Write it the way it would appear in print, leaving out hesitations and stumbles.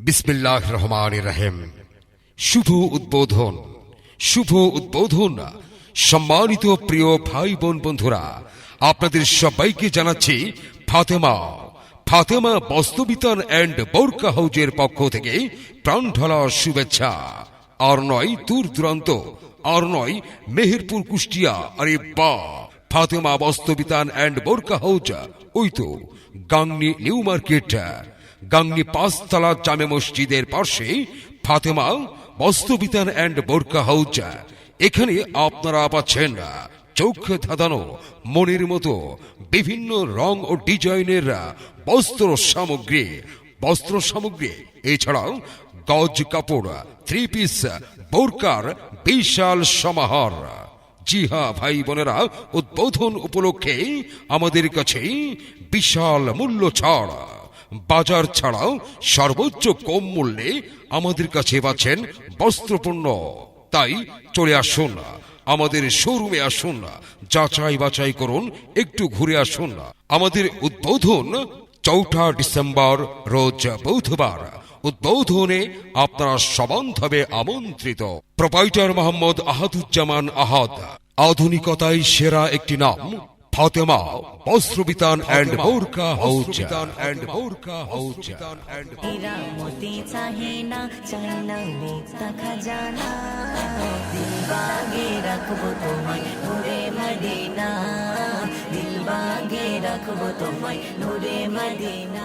বিসমিল্লাহির রহমানির রহিম। শুভ উদ্বোধন। সম্মানিত প্রিয় ভাই বোন বন্ধুরা, আপনাদের সবাইকে জানাচ্ছি ফাতেমা বাস্তবিতান অ্যান্ড বোরকা হাউজের পক্ষ থেকে প্রাণঢালা শুভেচ্ছা। আর নয় দূর দূরান্ত, আর নয় মেহেরপুর কুষ্টিয়া, আরে বাহ! ফাতেমা বাস্তবিতান অ্যান্ড বোরকা হাউজ ওই তো গাংনী নিউ মার্কেট, গাংনী 5 তলা জামে মসজিদের পাশে ফাতেমা বাস্তবিতান অ্যান্ড বোরকা হাউজ। এখানে আপনারা পাচ্ছেন চোখ ধাঁধানো মনের মতো বিভিন্ন রং ও ডিজাইনের বস্ত্র সামগ্রী, এছাড়াও গজ কাপড়, 3 পিস, বোরকার বিশাল সমাহার। জি হ্যাঁ ভাই বোনেরা, উদ্বোধন উপলক্ষে আমাদের কাছে বিশাল মূল্য ছাড়, বাজার ছাড়াও সর্বোচ্চ কম মূল্যে আমাদের কাছে পাচ্ছেন বস্ত্রপণ্য। তাই চলে আসুন, আমাদের শোরুমে আসুন, যাচাই বাছাই করুন, একটু ঘুরে আসুন। আমাদের উদ্বোধন 4 ডিসেম্বর রোজ বুধবার। উদ্বোধনে আপনারা সবান্ধবে আমন্ত্রিত। প্রোপাইটার মোহাম্মদ আহাদুজ্জামান আহাদ। আধুনিকতায় সেরা একটি নাম, ফাতেমা বস্ত্রবিতান অ্যান্ড বোরকা হাউজ। হীরা মোতি চাহিনা চাইনা মুক্তা খাজানা, দিল বাগে রাখবো তোমায় নূরে মদিনা, দিল বাগে রাখবো তোমায় নূরে মদিনা।